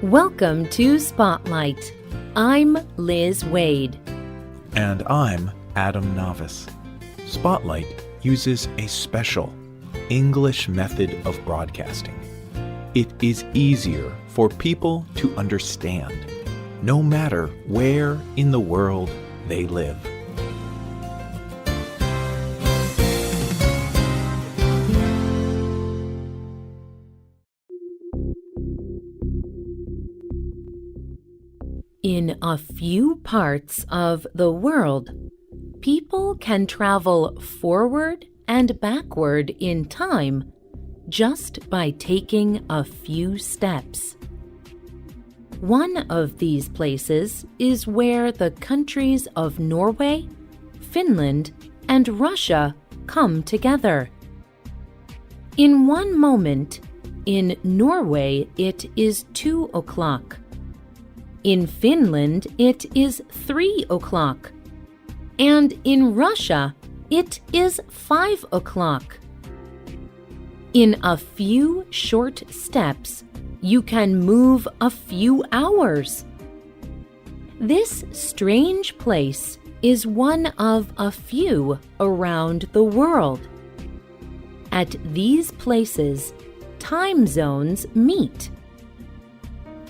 Welcome to Spotlight. I'm Liz Waid. And I'm Adam Navis. Spotlight uses a special English method of broadcasting. It is easier for people to understand, no matter where in the world they live. In a few parts of the world, people can travel forward and backward in time just by taking a few steps. One of these places is where the countries of Norway, Finland, and Russia come together. In one moment, in Norway it is 2 o'clock. In Finland, it is 3 o'clock. And in Russia, it is 5 o'clock. In a few short steps, you can move a few hours. This strange place is one of a few around the world. At these places, time zones meet.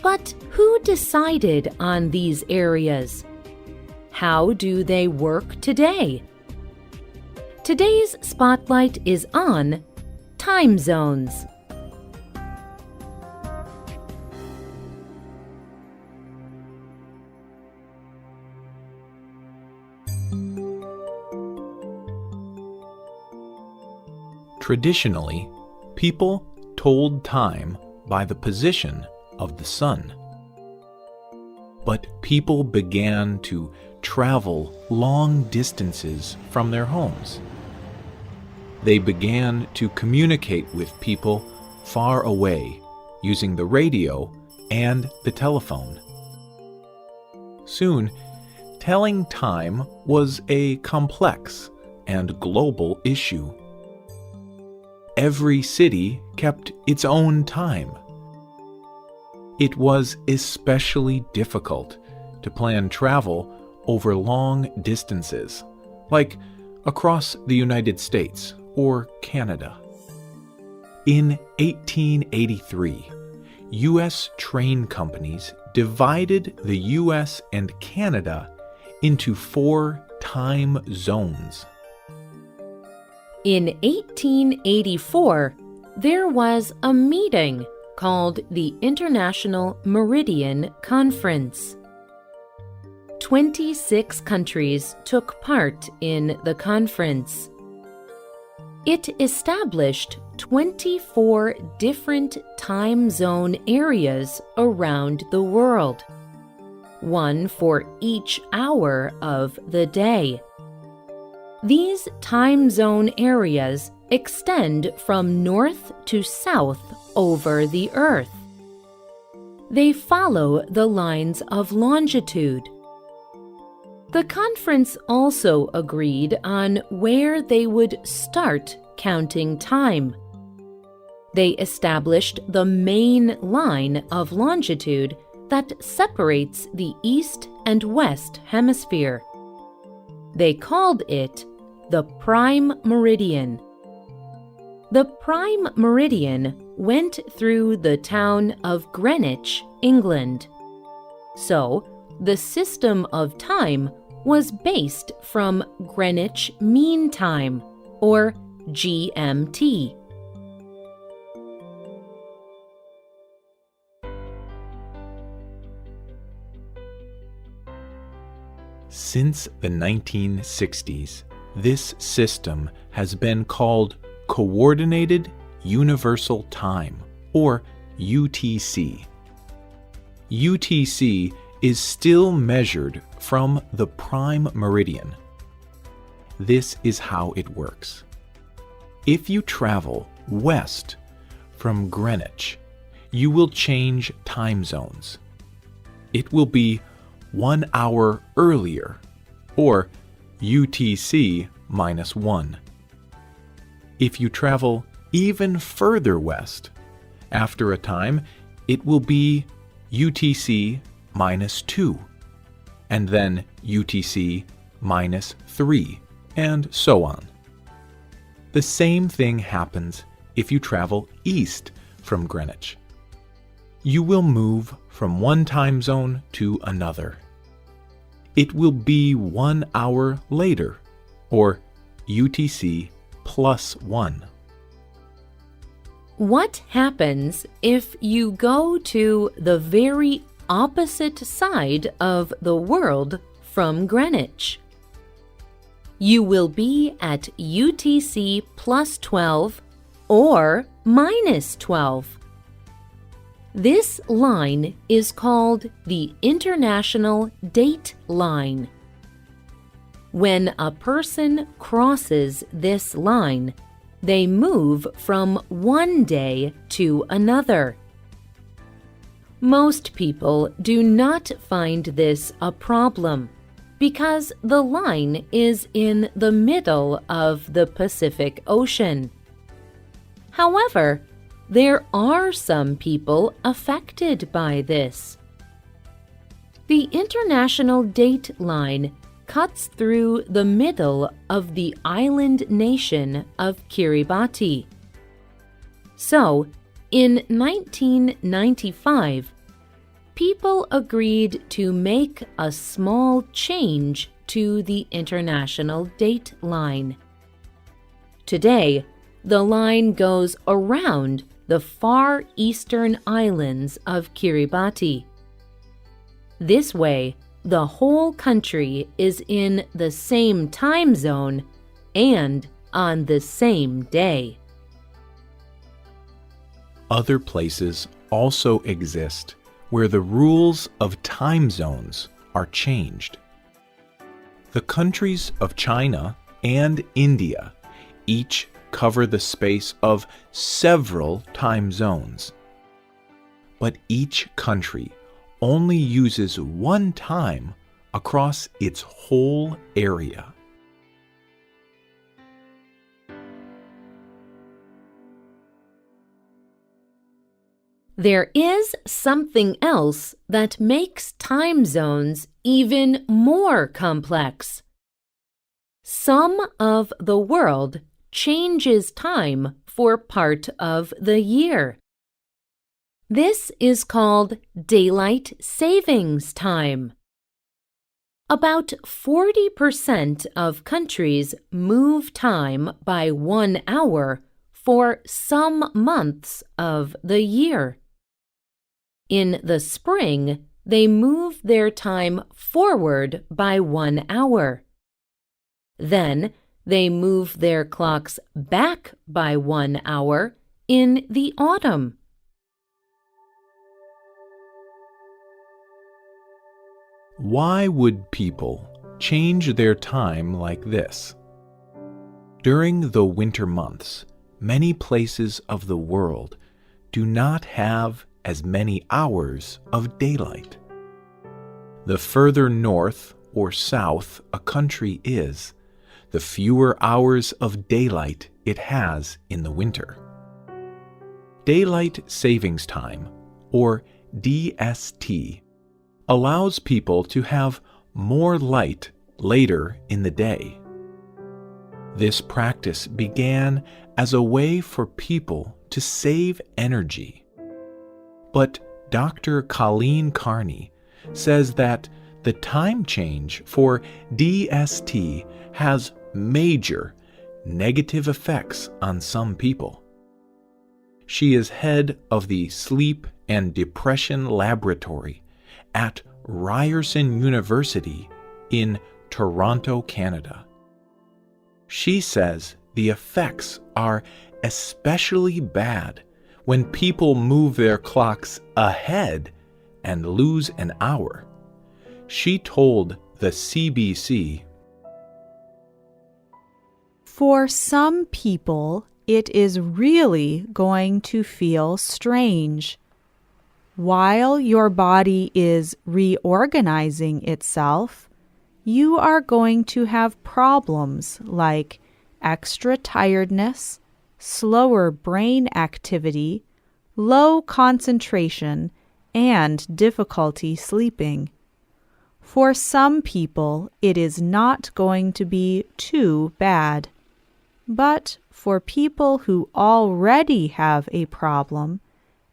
But who decided on these areas? How do they work today? Today's spotlight is on time zones. Traditionally, people told time by the position of the sun. But people began to travel long distances from their homes. They began to communicate with people far away using the radio and the telephone. Soon, telling time was a complex and global issue. Every city kept its own time. It was especially difficult to plan travel over long distances, like across the United States or Canada. In 1883, U.S. train companies divided the U.S. and Canada into 4 time zones. In 1884, there was a meeting called the International Meridian Conference. 26 countries took part in the conference. It established 24 different time zone areas around the world, one for each hour of the day. These time zone areas extend from north to south over the Earth. They follow the lines of longitude. The conference also agreed on where they would start counting time. They established the main line of longitude that separates the East and West Hemisphere. They called it the Prime Meridian. The Prime Meridian went through the town of Greenwich, England. So, the system of time was based from Greenwich Mean Time, or GMT. Since the 1960s, this system has been called Coordinated Universal Time, or UTC. UTC is still measured from the prime meridian. This is how it works. If you travel west from Greenwich, you will change time zones. It will be 1 hour earlier, or UTC -1. If you travel even further west, after a time, it will be UTC minus 2, and then UTC minus 3, and so on. The same thing happens if you travel east from Greenwich. You will move from one time zone to another. It will be 1 hour later, or UTC plus 1. What happens if you go to the very opposite side of the world from Greenwich? You will be at UTC plus 12 or minus 12. This line is called the International Date Line. When a person crosses this line, they move from one day to another. Most people do not find this a problem because the line is in the middle of the Pacific Ocean. However, there are some people affected by this. The International Date Line cuts through the middle of the island nation of Kiribati. So, in 1995, people agreed to make a small change to the International Date Line. Today, the line goes around the far eastern islands of Kiribati. This way, the whole country is in the same time zone and on the same day. Other places also exist where the rules of time zones are changed. The countries of China and India each cover the space of several time zones. But each country only uses one time across its whole area. There is something else that makes time zones even more complex. Some of the world changes time for part of the year. This is called daylight savings time. About 40% of countries move time by 1 hour for some months of the year. In the spring, they move their time forward by 1 hour. Then, they move their clocks back by 1 hour in the autumn. Why would people change their time like this? During the winter months, many places of the world do not have as many hours of daylight. The further north or south a country is, the fewer hours of daylight it has in the winter. Daylight savings time, or DST, allows people to have more light later in the day. This practice began as a way for people to save energy. But Dr. Colleen Carney says that the time change for DST has major negative effects on some people. She is head of the Sleep and Depression Laboratory at Ryerson University in Toronto, Canada. She says the effects are especially bad when people move their clocks ahead and lose an hour. She told the CBC, "For some people, it is really going to feel strange. While your body is reorganizing itself, you are going to have problems like extra tiredness, slower brain activity, low concentration, and difficulty sleeping. For some people, it is not going to be too bad. But for people who already have a problem,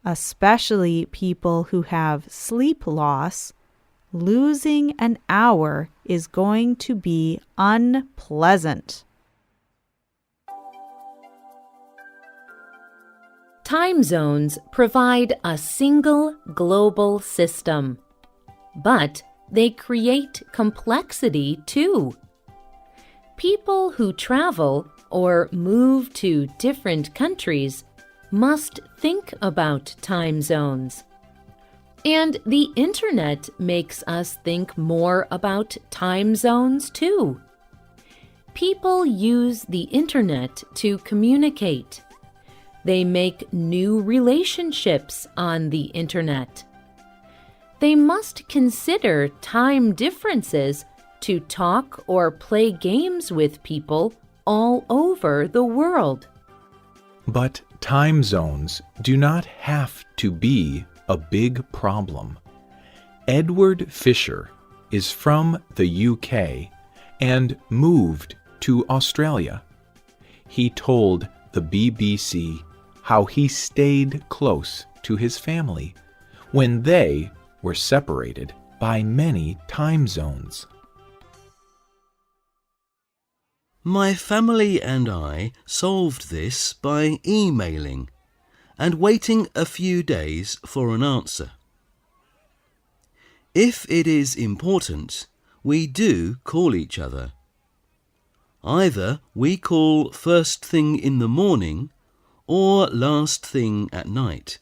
especially people who have sleep loss, losing an hour is going to be unpleasant. Time zones provide a single global system, but they create complexity too. People who travel or move to different countries must think about time zones. And the internet makes us think more about time zones too. People use the internet to communicate. They make new relationships on the internet. They must consider time differences to talk or play games with people all over the world. But time zones do not have to be a big problem. Edward Fisher is from the UK and moved to Australia. He told the BBC how he stayed close to his family when they were separated by many time zones. My family and I solved this by emailing and waiting a few days for an answer. If it is important, we do call each other. Either we call first thing in the morning or last thing at night.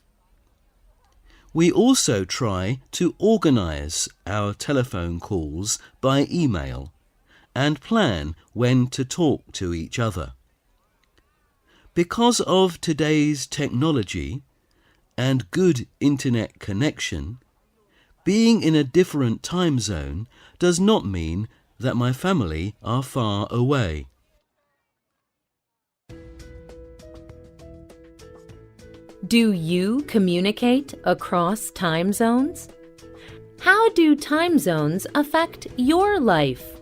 We also try to organize our telephone calls by email and plan when to talk to each other. Because of today's technology and good internet connection, being in a different time zone does not mean that my family are far away. Do you communicate across time zones? How do time zones affect your life?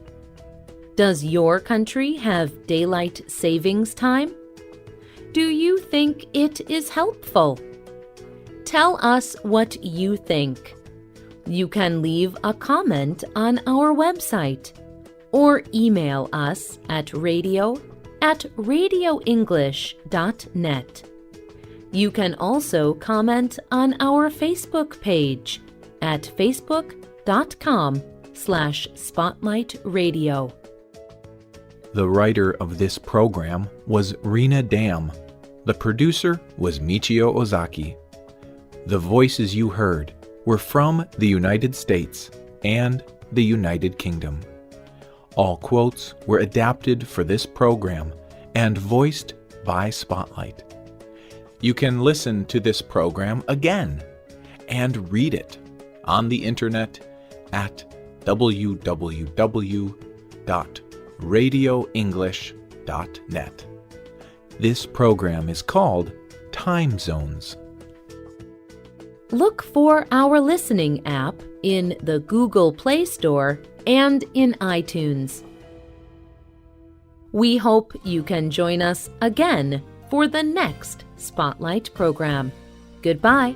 Does your country have daylight savings time? Do you think it is helpful? Tell us what you think. You can leave a comment on our website or email us at radio@radioenglish.net. You can also comment on our Facebook page at facebook.com/spotlightradio. The writer of this program was Rena Dam. The producer was Michio Ozaki. The voices you heard were from the United States and the United Kingdom. All quotes were adapted for this program and voiced by Spotlight. You can listen to this program again and read it on the internet at www.radioenglish.net. This program is called Time Zones. Look for our listening app in the Google Play Store and in iTunes. We hope you can join us again for the next Spotlight program. Goodbye.